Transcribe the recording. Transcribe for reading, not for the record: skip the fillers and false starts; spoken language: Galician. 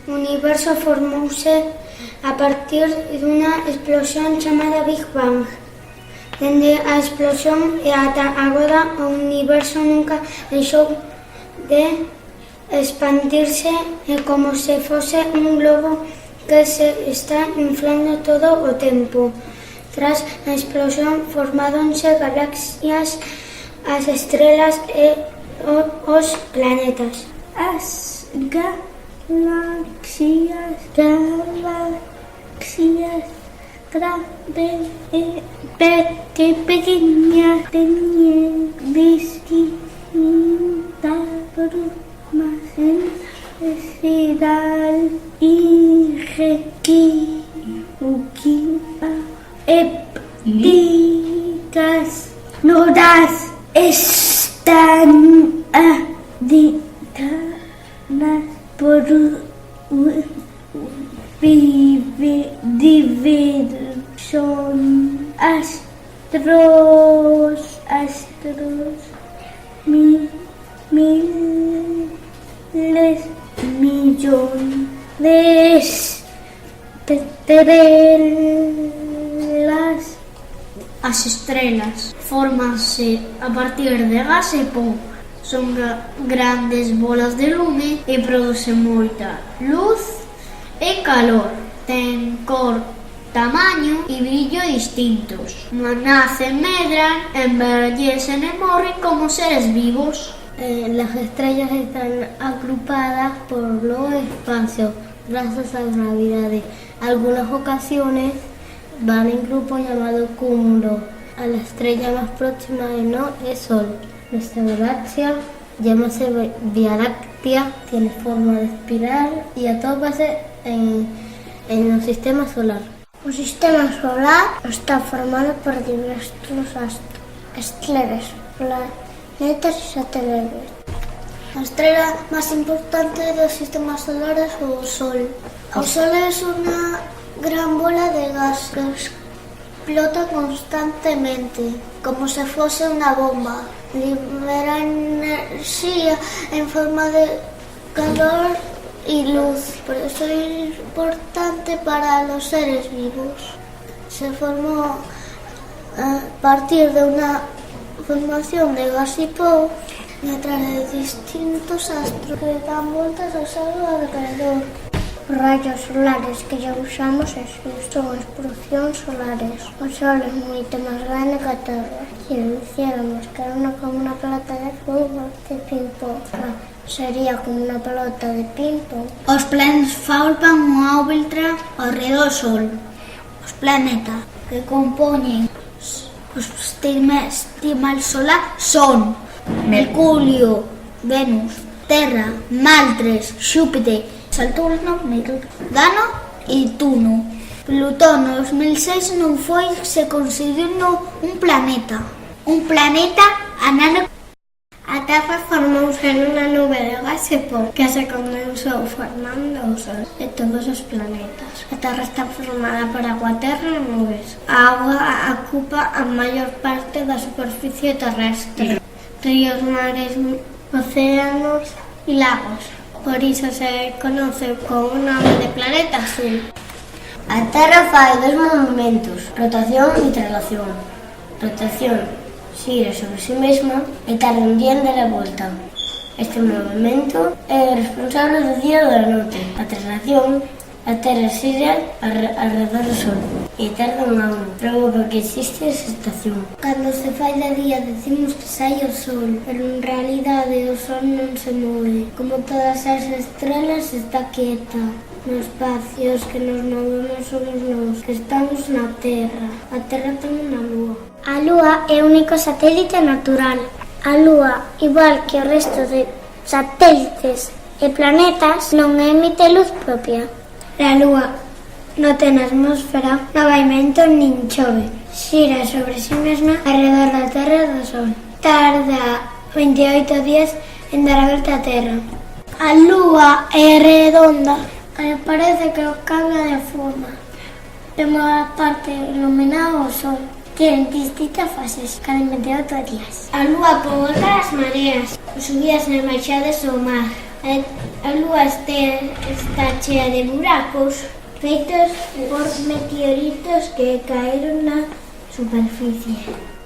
O universo formouse a partir dunha explosión chamada Big Bang. Dende a explosión e ata agora o universo nunca deixou de expandirse como se fose un globo que se está inflando todo o tempo. Tras a explosión formáronse galaxias, as estrelas e os planetas. As galaxias grandes e pequeñas teñen distintas formas en espiral y elípticas. Todas están habitadas por diversos astros, miles, millones de estrelas. As estrelas fórmanse a partir de gas e pó. Son grandes bolas de lume e producen moita luz e calor. Ten cor, tamaño e brillo distintos. Nacen, medran, envellecen e morren como seres vivos. Las estrellas están agrupadas por los espacios gracias a la gravedad. En algunas ocasiones van en grupo llamado cúmulo. A la estrella más próxima del no es Sol. Nuestra galaxia, llámase Vía Láctea, tiene forma de espiral y atópase en el sistema solar. O sistema solar está formado por diversos estrelas, planetas e satélites. A estrela máis importante do sistema solar é o Sol. O Sol é unha gran bola de gas que explota constantemente, como se fose unha bomba. Libera enerxía en forma de calor y luz, por eso es importante para los seres vivos. Se formó a partir de una formación de gas y pó y a través de distintos astros que dan vueltas al Sol alrededor. Rayos solares que ya usamos son explosiones solares. O Sol es moito máis grande que a Terra. Si lo hiciéramos que era como una pelota de fútbol, de ping-pong, sería como una pelota de ping-pong. Os planetas forman unha órbita ao redor do Sol. Os planetas que compoñen o sistema solar son Mercurio, Venus, Terra, Marte, Xúpiter, Saturno, Urano e Neptuno. Plutón no 2006 non foi se considerou un planeta anano. A Terra formouse nunha nube de gas e pó que se condensou formando o Sol e todos os planetas. A Terra está formada por agua, terra e nubes. A agua ocupa a maior parte da superficie terrestre. Ríos, mares, océanos e lagos. Por iso se conoce como o nome de planeta azul. A Terra fai dos movimentos, rotación e traslación. Rotación xira sobre si mesma e tarda un día en dar a volta. Este movimento é responsable do día e da noite. A traslación, a Terra xira alrededor do Sol e tarda un ano, provoca que existe esa estación. Cando se fai de día decimos que sai o Sol, pero en realidade o Sol non se move. Como todas as estrelas está quieta. No espacio que nos movemos somos nós, que estamos na Terra. A Terra ten unha lúa. A lúa é o único satélite natural. A lúa, igual que o resto de satélites e planetas, non emite luz propia. A lúa non ten atmósfera, non vai vento nin chove. Xira sobre si mesma alrededor da Terra e do Sol. Tarda 28 días en dar a volta á Terra. A lúa é redonda. Parece que cambia de forma. Temos a parte iluminada ao Sol. Tienen distintas fases, cada 28 días. A lúa provoca as mareas, subidas e baixadas ao mar. A Lúa está chea de buracos feitos por meteoritos que caeron na superficie.